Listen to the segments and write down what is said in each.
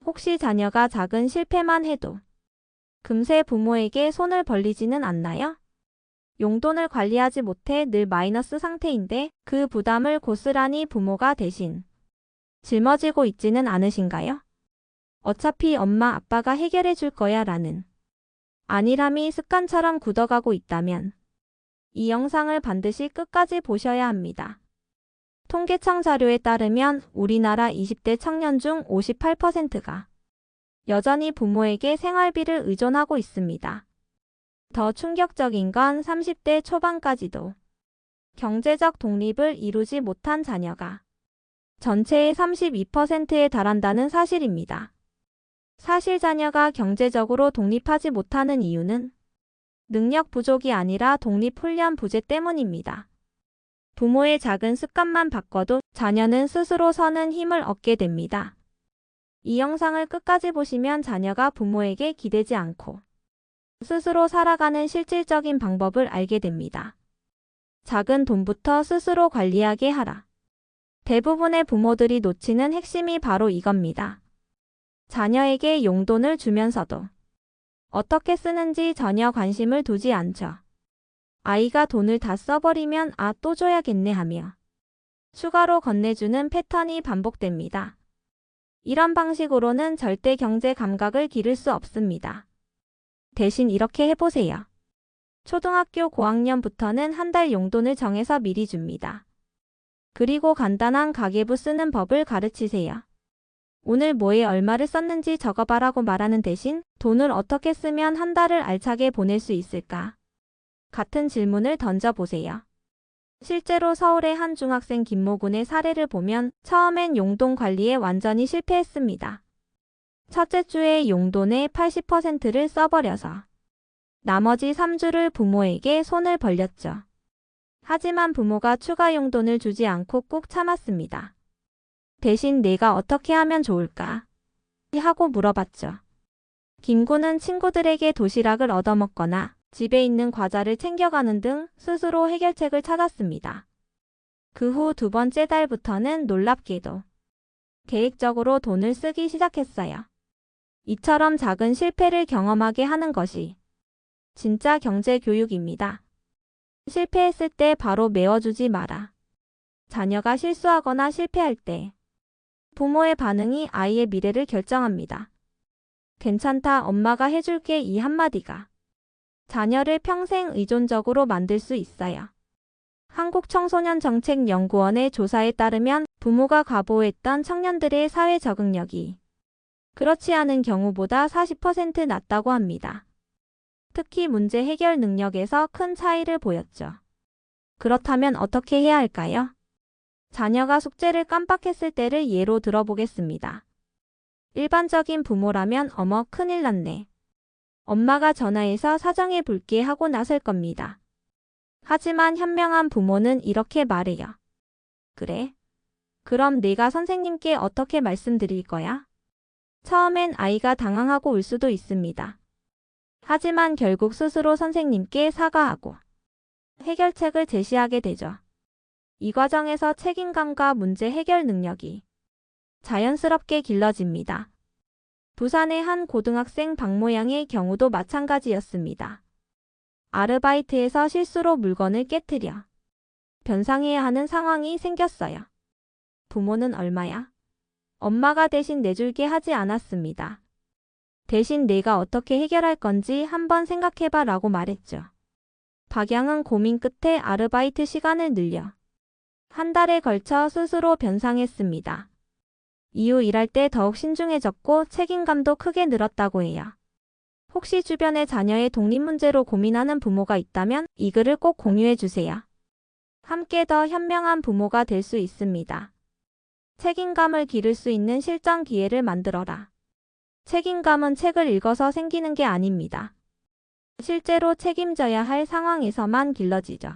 혹시 자녀가 작은 실패만 해도 금세 부모에게 손을 벌리지는 않나요? 용돈을 관리하지 못해 늘 마이너스 상태인데 그 부담을 고스란히 부모가 대신 짊어지고 있지는 않으신가요? 어차피 엄마 아빠가 해결해 줄 거야 라는 안일함이 습관처럼 굳어가고 있다면 이 영상을 반드시 끝까지 보셔야 합니다. 통계청 자료에 따르면 우리나라 20대 청년 중 58%가 여전히 부모에게 생활비를 의존하고 있습니다. 더 충격적인 건 30대 초반까지도 경제적 독립을 이루지 못한 자녀가 전체의 32%에 달한다는 사실입니다. 사실 자녀가 경제적으로 독립하지 못하는 이유는 능력 부족이 아니라 독립훈련 부재 때문입니다. 부모의 작은 습관만 바꿔도 자녀는 스스로 서는 힘을 얻게 됩니다. 이 영상을 끝까지 보시면 자녀가 부모에게 기대지 않고 스스로 살아가는 실질적인 방법을 알게 됩니다. 작은 돈부터 스스로 관리하게 하라. 대부분의 부모들이 놓치는 핵심이 바로 이겁니다. 자녀에게 용돈을 주면서도 어떻게 쓰는지 전혀 관심을 두지 않죠. 아이가 돈을 다 써버리면 또 줘야겠네 하며 추가로 건네주는 패턴이 반복됩니다. 이런 방식으로는 절대 경제 감각을 기를 수 없습니다. 대신 이렇게 해보세요. 초등학교 고학년부터는 한 달 용돈을 정해서 미리 줍니다. 그리고 간단한 가계부 쓰는 법을 가르치세요. 오늘 뭐에 얼마를 썼는지 적어봐라고 말하는 대신 돈을 어떻게 쓰면 한 달을 알차게 보낼 수 있을까? 같은 질문을 던져보세요. 실제로 서울의 한 중학생 김모 군의 사례를 보면 처음엔 용돈 관리에 완전히 실패했습니다. 첫째 주에 용돈의 80%를 써버려서 나머지 3주를 부모에게 손을 벌렸죠. 하지만 부모가 추가 용돈을 주지 않고 꾹 참았습니다. 대신 내가 어떻게 하면 좋을까? 하고 물어봤죠. 김 군은 친구들에게 도시락을 얻어먹거나 집에 있는 과자를 챙겨가는 등 스스로 해결책을 찾았습니다. 그 후 두 번째 달부터는 놀랍게도 계획적으로 돈을 쓰기 시작했어요. 이처럼 작은 실패를 경험하게 하는 것이 진짜 경제 교육입니다. 실패했을 때 바로 메워주지 마라. 자녀가 실수하거나 실패할 때 부모의 반응이 아이의 미래를 결정합니다. 괜찮다, 엄마가 해줄게 이 한마디가 자녀를 평생 의존적으로 만들 수 있어요. 한국청소년정책연구원의 조사에 따르면 부모가 과보했던 청년들의 사회 적응력이 그렇지 않은 경우보다 40% 낮다고 합니다. 특히 문제 해결 능력에서 큰 차이를 보였죠. 그렇다면 어떻게 해야 할까요? 자녀가 숙제를 깜빡했을 때를 예로 들어보겠습니다. 일반적인 부모라면 어머 큰일 났네. 엄마가 전화해서 사정해 볼게 하고 나설 겁니다. 하지만 현명한 부모는 이렇게 말해요. 그래? 그럼 내가 선생님께 어떻게 말씀드릴 거야? 처음엔 아이가 당황하고 울 수도 있습니다. 하지만 결국 스스로 선생님께 사과하고 해결책을 제시하게 되죠. 이 과정에서 책임감과 문제 해결 능력이 자연스럽게 길러집니다. 부산의 한 고등학생 박모양의 경우도 마찬가지였습니다. 아르바이트에서 실수로 물건을 깨트려 변상해야 하는 상황이 생겼어요. 부모는 얼마야? 엄마가 대신 내줄게 하지 않았습니다. 대신 내가 어떻게 해결할 건지 한번 생각해봐 라고 말했죠. 박양은 고민 끝에 아르바이트 시간을 늘려 한 달에 걸쳐 스스로 변상했습니다. 이후 일할 때 더욱 신중해졌고 책임감도 크게 늘었다고 해요. 혹시 주변에 자녀의 독립 문제로 고민하는 부모가 있다면 이 글을 꼭 공유해 주세요. 함께 더 현명한 부모가 될 수 있습니다. 책임감을 기를 수 있는 실전 기회를 만들어라. 책임감은 책을 읽어서 생기는 게 아닙니다. 실제로 책임져야 할 상황에서만 길러지죠.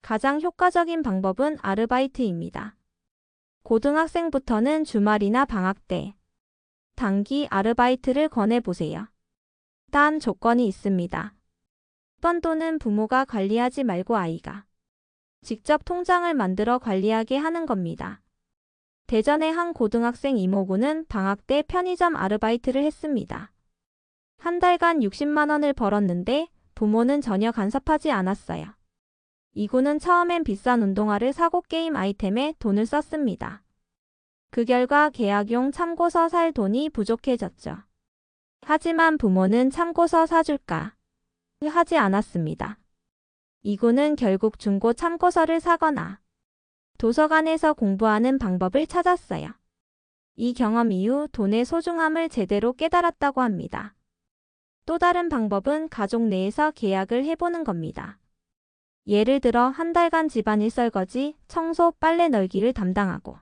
가장 효과적인 방법은 아르바이트입니다. 고등학생부터는 주말이나 방학 때 단기 아르바이트를 권해보세요. 단 조건이 있습니다. 번 돈은 부모가 관리하지 말고 아이가 직접 통장을 만들어 관리하게 하는 겁니다. 대전의 한 고등학생 이모군은 방학 때 편의점 아르바이트를 했습니다. 한 달간 60만 원을 벌었는데 부모는 전혀 간섭하지 않았어요. 이군은 처음엔 비싼 운동화를 사고 게임 아이템에 돈을 썼습니다. 그 결과 계약용 참고서 살 돈이 부족해졌죠. 하지만 부모는 참고서 사줄까 하지 않았습니다. 이군은 결국 중고 참고서를 사거나 도서관에서 공부하는 방법을 찾았어요. 이 경험 이후 돈의 소중함을 제대로 깨달았다고 합니다. 또 다른 방법은 가족 내에서 계약을 해보는 겁니다. 예를 들어 한 달간 집안일 설거지, 청소, 빨래 널기를 담당하고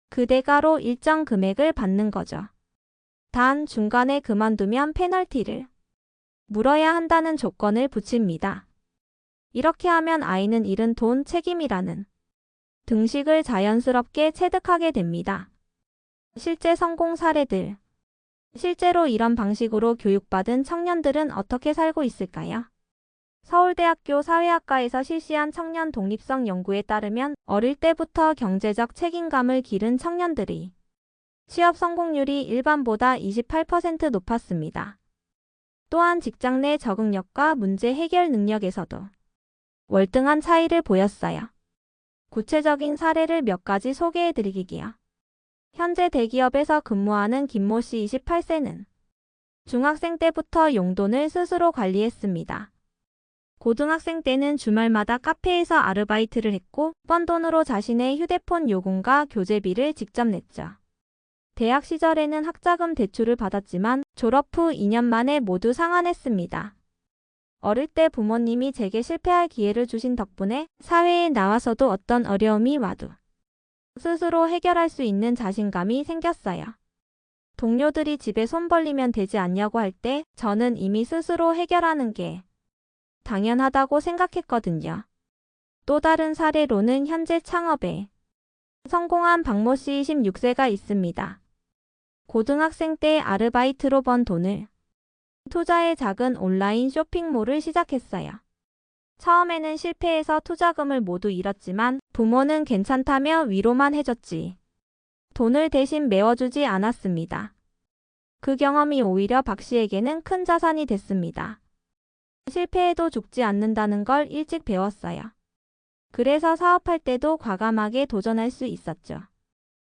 그 대가로 일정 금액을 받는 거죠. 단 중간에 그만두면 페널티를 물어야 한다는 조건을 붙입니다. 이렇게 하면 아이는 잃은 돈 책임이라는 등식을 자연스럽게 체득하게 됩니다. 실제 성공 사례들. 실제로 이런 방식으로 교육받은 청년들은 어떻게 살고 있을까요? 서울대학교 사회학과에서 실시한 청년 독립성 연구에 따르면 어릴 때부터 경제적 책임감을 기른 청년들이 취업 성공률이 일반보다 28% 높았습니다. 또한 직장 내 적응력과 문제 해결 능력에서도 월등한 차이를 보였어요. 구체적인 사례를 몇 가지 소개해 드리기요. 현재 대기업에서 근무하는 김모 씨 28세는 중학생 때부터 용돈을 스스로 관리했습니다. 고등학생 때는 주말마다 카페에서 아르바이트를 했고 번 돈으로 자신의 휴대폰 요금과 교재비를 직접 냈죠. 대학 시절에는 학자금 대출을 받았지만 졸업 후 2년 만에 모두 상환했습니다. 어릴 때 부모님이 제게 실패할 기회를 주신 덕분에 사회에 나와서도 어떤 어려움이 와도 스스로 해결할 수 있는 자신감이 생겼어요. 동료들이 집에 손 벌리면 되지 않냐고 할 때 저는 이미 스스로 해결하는 게 당연하다고 생각했거든요. 또 다른 사례로는 현재 창업에 성공한 박모 씨 26세가 있습니다. 고등학생 때 아르바이트로 번 돈을 투자해 작은 온라인 쇼핑몰을 시작했어요. 처음에는 실패해서 투자금을 모두 잃었지만 부모는 괜찮다며 위로만 해줬지 돈을 대신 메워주지 않았습니다. 그 경험이 오히려 박 씨에게는 큰 자산이 됐습니다. 실패해도 죽지 않는다는 걸 일찍 배웠어요. 그래서 사업할 때도 과감하게 도전할 수 있었죠.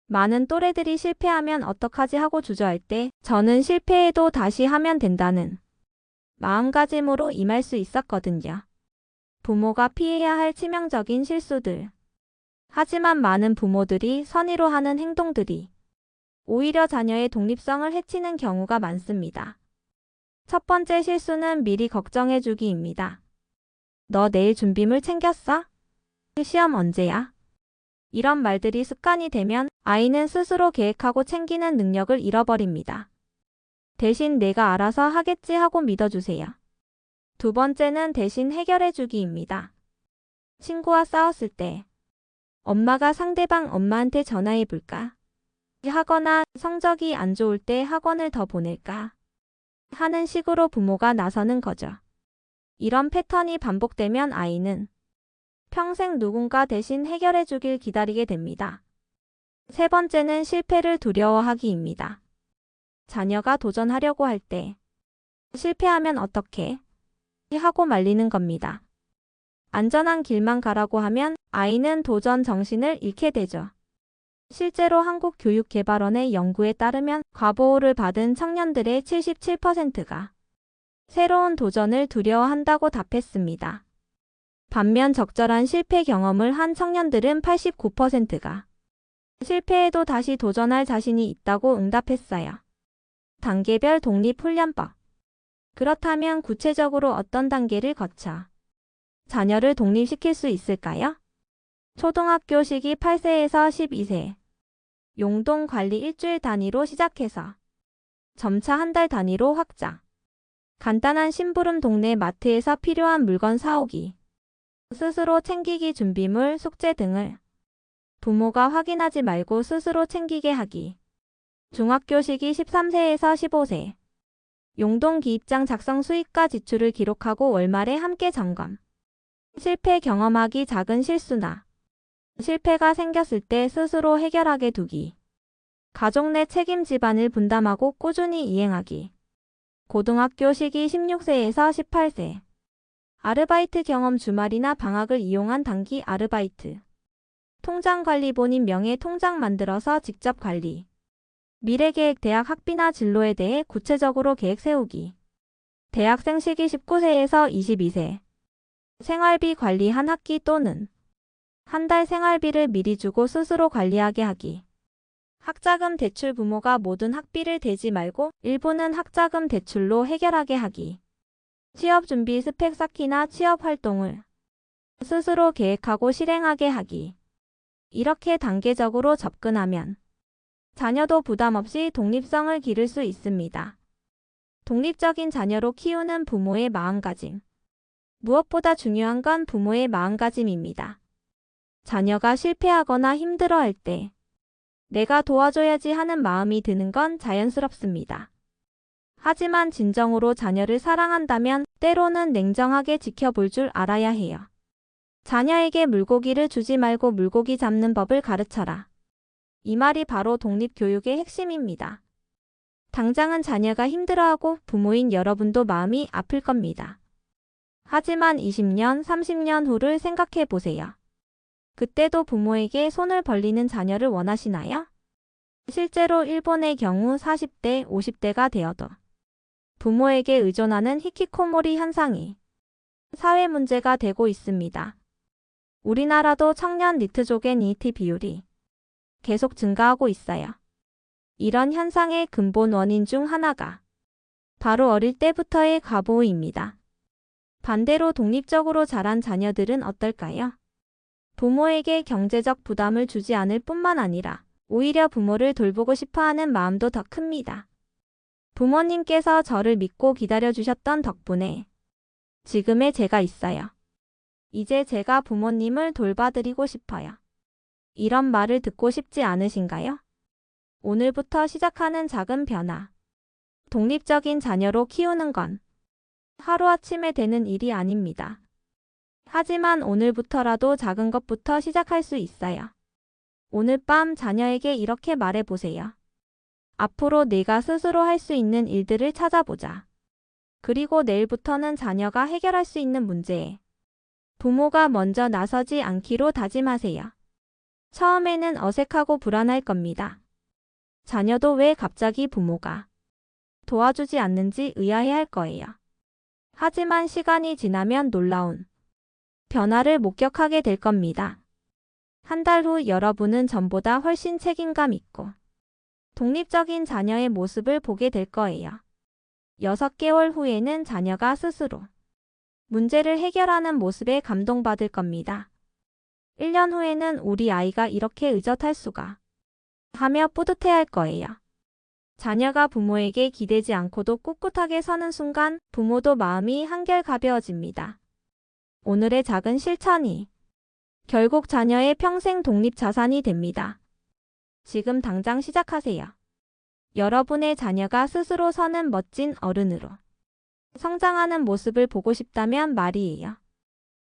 많은 또래들이 실패하면 어떡하지 하고 주저할 때 저는 실패해도 다시 하면 된다는 마음가짐으로 임할 수 있었거든요. 부모가 피해야 할 치명적인 실수들. 하지만 많은 부모들이 선의로 하는 행동들이 오히려 자녀의 독립성을 해치는 경우가 많습니다. 첫 번째 실수는 미리 걱정해주기입니다. 너 내일 준비물 챙겼어? 시험 언제야? 이런 말들이 습관이 되면 아이는 스스로 계획하고 챙기는 능력을 잃어버립니다. 대신 내가 알아서 하겠지 하고 믿어주세요. 두 번째는 대신 해결해주기입니다. 친구와 싸웠을 때 엄마가 상대방 엄마한테 전화해볼까? 하거나 성적이 안 좋을 때 학원을 더 보낼까? 하는 식으로 부모가 나서는 거죠. 이런 패턴이 반복되면 아이는 평생 누군가 대신 해결해 주길 기다리게 됩니다. 세 번째는 실패를 두려워하기입니다. 자녀가 도전하려고 할 때 실패하면 어떡해? 하고 말리는 겁니다. 안전한 길만 가라고 하면 아이는 도전 정신을 잃게 되죠. 실제로 한국교육개발원의 연구에 따르면 과보호를 받은 청년들의 77%가 새로운 도전을 두려워한다고 답했습니다. 반면 적절한 실패 경험을 한 청년들은 89%가 실패해도 다시 도전할 자신이 있다고 응답했어요. 단계별 독립훈련법. 그렇다면 구체적으로 어떤 단계를 거쳐 자녀를 독립시킬 수 있을까요? 초등학교 시기 8세에서 12세. 용돈 관리 일주일 단위로 시작해서 점차 한 달 단위로 확장. 간단한 심부름 동네 마트에서 필요한 물건 사오기. 스스로 챙기기 준비물, 숙제 등을 부모가 확인하지 말고 스스로 챙기게 하기. 중학교 시기 13세에서 15세. 용돈 기입장 작성 수입과 지출을 기록하고 월말에 함께 점검. 실패 경험하기 작은 실수나 실패가 생겼을 때 스스로 해결하게 두기. 가족 내 책임 집안을 분담하고 꾸준히 이행하기. 고등학교 시기 16세에서 18세. 아르바이트 경험 주말이나 방학을 이용한 단기 아르바이트. 통장 관리 본인 명의 통장 만들어서 직접 관리. 미래계획 대학 학비나 진로에 대해 구체적으로 계획 세우기. 대학생 시기 19세에서 22세. 생활비 관리 한 학기 또는 한 달 생활비를 미리 주고 스스로 관리하게 하기. 학자금 대출 부모가 모든 학비를 대지 말고 일부는 학자금 대출로 해결하게 하기. 취업 준비 스펙 쌓기나 취업 활동을 스스로 계획하고 실행하게 하기. 이렇게 단계적으로 접근하면 자녀도 부담 없이 독립성을 기를 수 있습니다. 독립적인 자녀로 키우는 부모의 마음가짐. 무엇보다 중요한 건 부모의 마음가짐입니다. 자녀가 실패하거나 힘들어할 때 내가 도와줘야지 하는 마음이 드는 건 자연스럽습니다. 하지만 진정으로 자녀를 사랑한다면 때로는 냉정하게 지켜볼 줄 알아야 해요. 자녀에게 물고기를 주지 말고 물고기 잡는 법을 가르쳐라. 이 말이 바로 독립교육의 핵심입니다. 당장은 자녀가 힘들어하고 부모인 여러분도 마음이 아플 겁니다. 하지만 20년, 30년 후를 생각해 보세요. 그때도 부모에게 손을 벌리는 자녀를 원하시나요? 실제로 일본의 경우 40대, 50대가 되어도 부모에게 의존하는 히키코모리 현상이 사회 문제가 되고 있습니다. 우리나라도 청년 니트족의 니트 비율이 계속 증가하고 있어요. 이런 현상의 근본 원인 중 하나가 바로 어릴 때부터의 과보호입니다. 반대로 독립적으로 자란 자녀들은 어떨까요? 부모에게 경제적 부담을 주지 않을 뿐만 아니라 오히려 부모를 돌보고 싶어하는 마음도 더 큽니다. 부모님께서 저를 믿고 기다려주셨던 덕분에 지금의 제가 있어요. 이제 제가 부모님을 돌봐드리고 싶어요. 이런 말을 듣고 싶지 않으신가요? 오늘부터 시작하는 작은 변화. 독립적인 자녀로 키우는 건 하루아침에 되는 일이 아닙니다. 하지만 오늘부터라도 작은 것부터 시작할 수 있어요. 오늘 밤 자녀에게 이렇게 말해보세요. 앞으로 내가 스스로 할 수 있는 일들을 찾아보자. 그리고 내일부터는 자녀가 해결할 수 있는 문제에 부모가 먼저 나서지 않기로 다짐하세요. 처음에는 어색하고 불안할 겁니다. 자녀도 왜 갑자기 부모가 도와주지 않는지 의아해할 거예요. 하지만 시간이 지나면 놀라운 변화를 목격하게 될 겁니다. 한 달 후 여러분은 전보다 훨씬 책임감 있고 독립적인 자녀의 모습을 보게 될 거예요. 6개월 후에는 자녀가 스스로 문제를 해결하는 모습에 감동받을 겁니다. 1년 후에는 우리 아이가 이렇게 의젓할 수가 하며 뿌듯해할 거예요. 자녀가 부모에게 기대지 않고도 꿋꿋하게 서는 순간 부모도 마음이 한결 가벼워집니다. 오늘의 작은 실천이 결국 자녀의 평생 독립 자산이 됩니다. 지금 당장 시작하세요. 여러분의 자녀가 스스로 서는 멋진 어른으로 성장하는 모습을 보고 싶다면 말이에요.